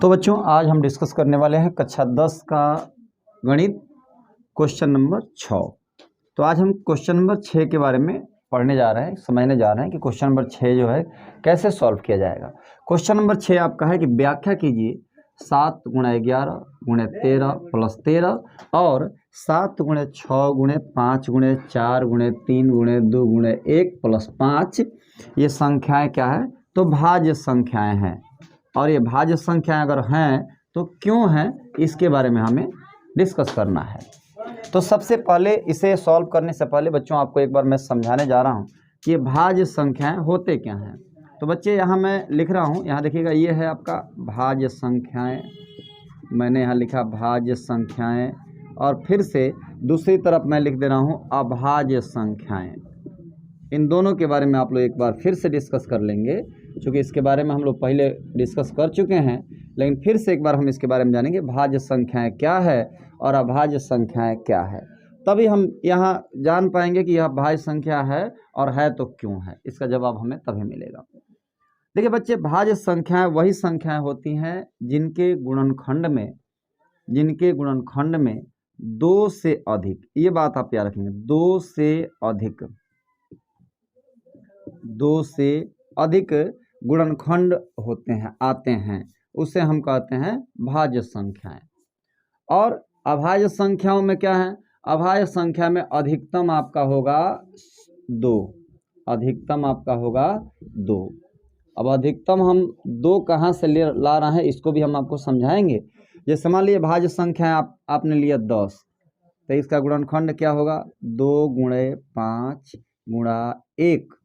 तो बच्चों आज हम डिस्कस करने वाले हैं कक्षा 10 का गणित क्वेश्चन नंबर 6। तो आज हम क्वेश्चन नंबर 6 के बारे में पढ़ने जा रहे हैं, समझने जा रहे हैं कि क्वेश्चन नंबर 6 जो है कैसे सॉल्व किया जाएगा। क्वेश्चन नंबर 6 आपका है कि व्याख्या कीजिए 7 × 11 × 13 + 13 और 7 × 6 × 5 × 4 × 3 × 2 × 1 + 5 ये संख्याएं क्या है? तो भाज्य संख्याएं हैं। और ये भाज्य संख्याएं अगर हैं तो क्यों हैं, इसके बारे में हमें डिस्कस करना है। तो सबसे पहले इसे सॉल्व करने से पहले बच्चों आपको एक बार मैं समझाने जा रहा हूँ कि ये भाज्य संख्याएं होते क्या हैं। तो बच्चे यहाँ मैं लिख रहा हूँ, यहाँ देखिएगा ये है आपका भाज्य संख्याएं, मैंने यहाँ लिखा भाज्य संख्याएं और फिर से दूसरी तरफ मैं लिख दे रहा हूँ अभाज्य संख्याएं। इन दोनों के बारे में आप लोग एक बार फिर से डिस्कस कर लेंगे, क्योंकि इसके बारे में हम लोग पहले डिस्कस कर चुके हैं, लेकिन फिर से एक बार हम इसके बारे में जानेंगे भाज्य संख्याएं क्या है और अभाज्य संख्याएं क्या है। तभी हम यहाँ जान पाएंगे कि यह भाज्य संख्या है और है तो क्यों है, इसका जवाब हमें तभी मिलेगा। देखिए बच्चे, भाज्य संख्याएं वही संख्याएं होती हैं जिनके गुणनखंड में 2 से अधिक, ये बात आप याद रखेंगे, 2 से अधिक गुणनखंड होते हैं, आते हैं, उसे हम कहते हैं भाज्य संख्याएं। और अभाज्य संख्याओं में क्या है? अभाज्य संख्या में अधिकतम आपका होगा 2, अधिकतम आपका होगा 2। अब अधिकतम हम 2 कहाँ से ला रहे हैं इसको भी हम आपको समझाएंगे। जैसे मान लीजिए भाज्य संख्या आपने लिया 10, तो इसका गुणनखंड क्या होगा? 2 × 5 × 1।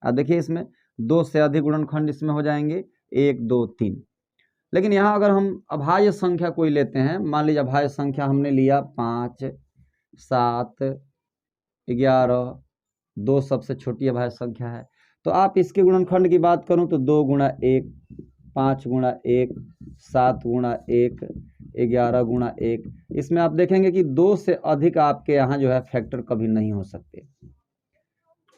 अब देखिए इसमें 2 से अधिक गुणनखंड इसमें हो जाएंगे, 1 2 3। लेकिन यहाँ अगर हम अभाज्य संख्या कोई लेते हैं, मान लीजिए अभाज्य संख्या हमने लिया 5 7 11, 2 सबसे छोटी अभाज्य संख्या है, तो आप इसके गुणनखंड की बात करूं तो 2 × 1 5 × 1 7 × 1 11 × 1। इसमें आप देखेंगे कि 2 से अधिक आपके यहाँ जो है फैक्टर कभी नहीं हो सकते।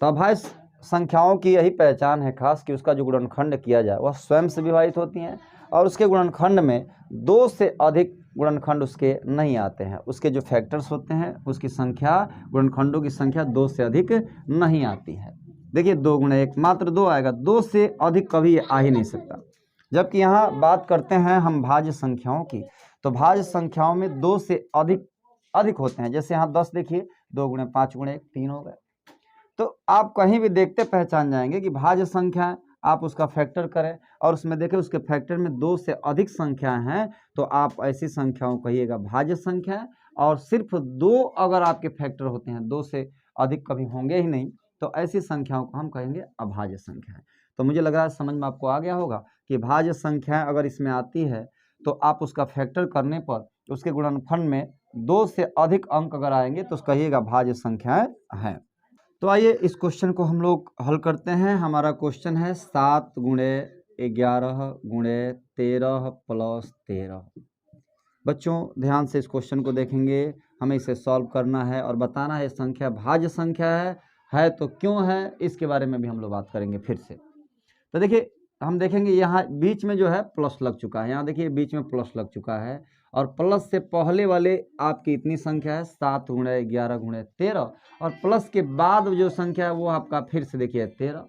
तो अभाज्य संख्याओं की यही पहचान है खास कि उसका जो गुणनखंड किया जाए वह स्वयं से विभाजित होती हैं और उसके गुणनखंड में 2 से अधिक गुणनखंड उसके नहीं आते हैं। उसके जो फैक्टर्स होते हैं उसकी संख्या, गुणनखंडों की संख्या 2 से अधिक नहीं आती है। देखिए 2 × 1 मात्र 2 आएगा, 2 से अधिक कभी आ ही नहीं सकता। जबकि यहाँ बात करते हैं हम भाज्य संख्याओं की, तो भाज्य संख्याओं में 2 से अधिक होते हैं। जैसे यहाँ 10 देखिए, 2 × 5 × 1 3 हो गए। तो आप कहीं भी देखते पहचान जाएंगे कि भाज्य संख्या है, आप उसका फैक्टर करें और उसमें देखें उसके फैक्टर में 2 से अधिक संख्याएं हैं, तो आप ऐसी संख्याओं कहिएगा भाज्य संख्या। और सिर्फ 2 अगर आपके फैक्टर होते हैं, 2 से अधिक कभी होंगे ही नहीं, तो ऐसी संख्याओं को हम कहेंगे अभाज्य संख्याएं। तो मुझे लग रहा है समझ में आपको आ गया होगा कि भाज्य संख्याएं अगर इसमें आती है तो आप उसका फैक्टर करने पर उसके गुणनखंड में 2 से अधिक अंक अगर आएंगे तो कहिएगा भाज्य संख्याएं हैं। तो आइए इस क्वेश्चन को हम लोग हल करते हैं। हमारा क्वेश्चन है 7 × 11 × 13 + 13। बच्चों ध्यान से इस क्वेश्चन को देखेंगे, हमें इसे सॉल्व करना है और बताना है संख्या भाज्य संख्या है तो क्यों है, इसके बारे में भी हम लोग बात करेंगे फिर से। तो देखिए हम देखेंगे यहाँ बीच में जो है प्लस लग चुका है, यहाँ देखिए बीच में प्लस लग चुका है और प्लस से पहले वाले आपकी इतनी संख्या है 7 × 11 × 13 और प्लस के बाद जो संख्या है वो आपका फिर से देखिए 13।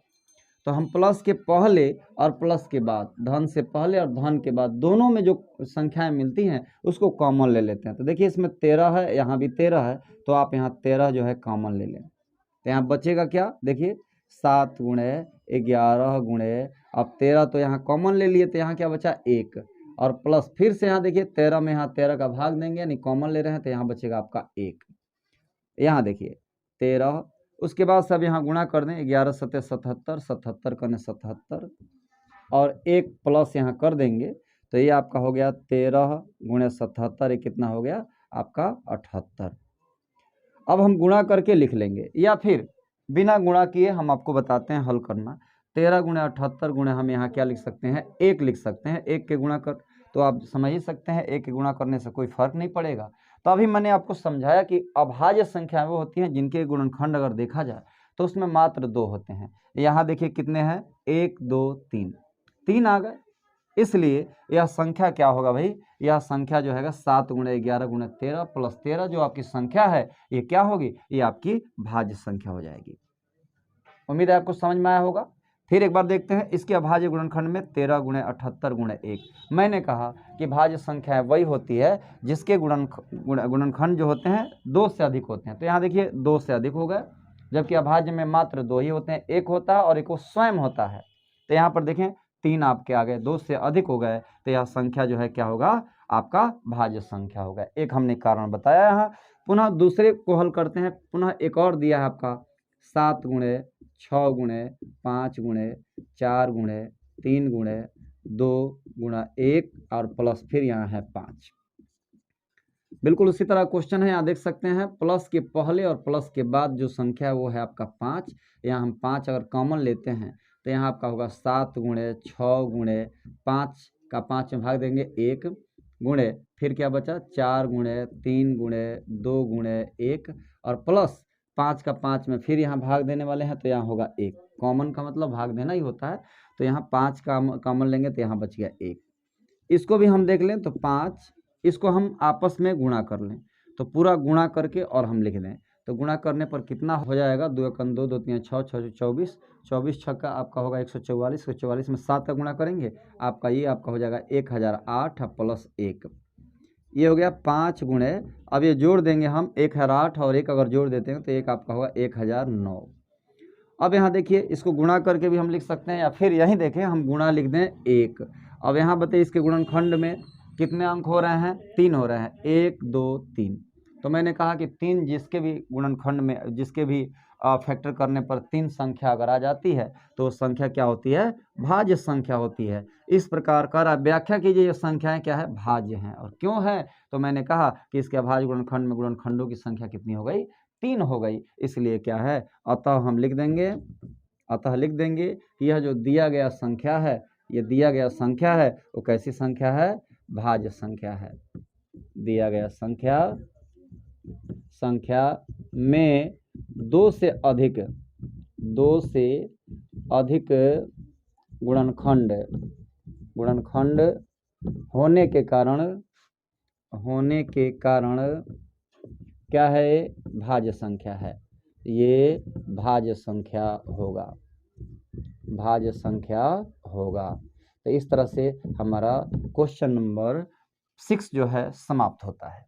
तो हम प्लस के पहले और प्लस के बाद, धन से पहले और धन के बाद दोनों में जो संख्याएं मिलती हैं उसको कॉमन ले लेते हैं। तो देखिए इसमें 13 है, यहाँ भी 13 है, तो आप यहाँ 13 जो है कॉमन ले लें, तो यहाँ बचेगा क्या? देखिए 7 × 11 × अब 13 तो यहाँ कॉमन ले लिए, तो यहाँ क्या बचा? 1 और प्लस फिर से यहाँ देखिए 13 में यहाँ 13 का भाग देंगे, यानी कॉमन ले रहे हैं, तो यहाँ बचेगा आपका 1। यहाँ देखिए 13, उसके बाद सब यहाँ गुणा कर दें, 11 × 7 = 77, 77 करने 77 और 1 प्लस यहाँ कर देंगे, तो ये आपका हो गया 13 × 77, ये कितना हो गया आपका 78। अब हम गुणा करके लिख लेंगे या फिर बिना गुणा किए हम आपको बताते हैं हल करना। 13 × 78 गुणे हम यहाँ क्या लिख सकते हैं? 1 लिख सकते हैं। 1 के गुणा कर तो आप समझ ही सकते हैं 1 के गुणा करने से कोई फर्क नहीं पड़ेगा। तो अभी मैंने आपको समझाया कि अभाज्य संख्याएं वो होती हैं जिनके गुणनखंड अगर देखा जाए तो उसमें मात्र 2 होते हैं। यहाँ देखिए कितने हैं? 1 2 3 आ गए। इसलिए यह संख्या क्या होगा भाई, यह संख्या जो है 7 × 11 × 13 + 13 जो आपकी संख्या है ये क्या होगी, ये आपकी भाज्य संख्या हो जाएगी। उम्मीद है आपको समझ में आया होगा। फिर एक बार देखते हैं इसके अभाज्य गुणनखंड में 13 × 78 × 1। मैंने कहा कि भाज्य संख्या वही होती है जिसके गुणनखंड जो होते हैं 2 से अधिक होते हैं। तो यहाँ देखिए 2 से अधिक हो गए, जबकि अभाज्य में मात्र 2 ही होते हैं, एक होता है और एक वो स्वयं होता है। तो यहाँ पर देखें 3 आपके आ गए, 2 से अधिक हो गए, तो यह संख्या जो है क्या होगा, आपका भाज्य संख्या होगा। एक हमने कारण बताया यहाँ। पुनः दूसरे को हल करते हैं। पुनः एक और दिया है आपका 7 × 6 × 5 × 4 × 3 × 2 × 1 और प्लस फिर यहाँ है 5। बिल्कुल उसी तरह क्वेश्चन है, यहाँ देख सकते हैं प्लस के पहले और प्लस के बाद जो संख्या है वो है आपका 5। यहाँ हम 5 अगर कॉमन लेते हैं तो यहाँ आपका होगा 7 × 6 × 5 का 5 में भाग देंगे 1 गुणे फिर क्या बचा 4 × 3 × 2 × 1 और प्लस 5 का 5 में फिर यहाँ भाग देने वाले हैं, तो यहाँ होगा 1। कॉमन का मतलब भाग देना ही होता है। तो यहाँ 5 का कॉमन लेंगे तो यहाँ बच गया 1। इसको भी हम देख लें तो 5, इसको हम आपस में गुणा कर लें तो पूरा गुणा करके और हम लिख दें तो गुणा करने पर कितना हो जाएगा, 2 × 2 2 3 6 6 24 24 छक्का आपका होगा 144। 144 में 7 का गुणा करेंगे आपका ये आपका हो जाएगा 1008 प्लस 1। ये हो गया 5 गुणे, अब ये जोड़ देंगे हम 1008 और 1 अगर जोड़ देते हैं तो एक आपका होगा 1009। अब यहाँ देखिए इसको गुणा करके भी हम लिख सकते हैं, या फिर यहीं देखें हम गुणा लिख दें 1। अब यहाँ बताइए इसके गुणनखंड में कितने अंक हो रहे हैं, 3 हो रहे हैं, 1 2 3। तो मैंने कहा कि 3 जिसके भी गुणनखंड में जिसके भी फैक्टर करने पर 3 संख्या अगर आ जाती है तो संख्या क्या होती है, भाज्य संख्या होती है। इस प्रकार कर आप व्याख्या कीजिए ये संख्याएं क्या है, भाज्य हैं। और क्यों है, तो मैंने कहा कि इसके अभाज्य गुणनखंड में गुणनखंडों की संख्या कितनी हो गई, 3 हो गई, इसलिए क्या है, अतः हम लिख देंगे, अतः लिख देंगे कि यह जो दिया गया संख्या है, ये दिया गया संख्या है वो कैसी संख्या है, भाज्य संख्या है। दिया गया संख्या में 2 से अधिक गुणनखंड होने के कारण क्या है, भाज्य संख्या है। ये भाज्य संख्या होगा। तो इस तरह से हमारा क्वेश्चन नंबर 6 जो है समाप्त होता है।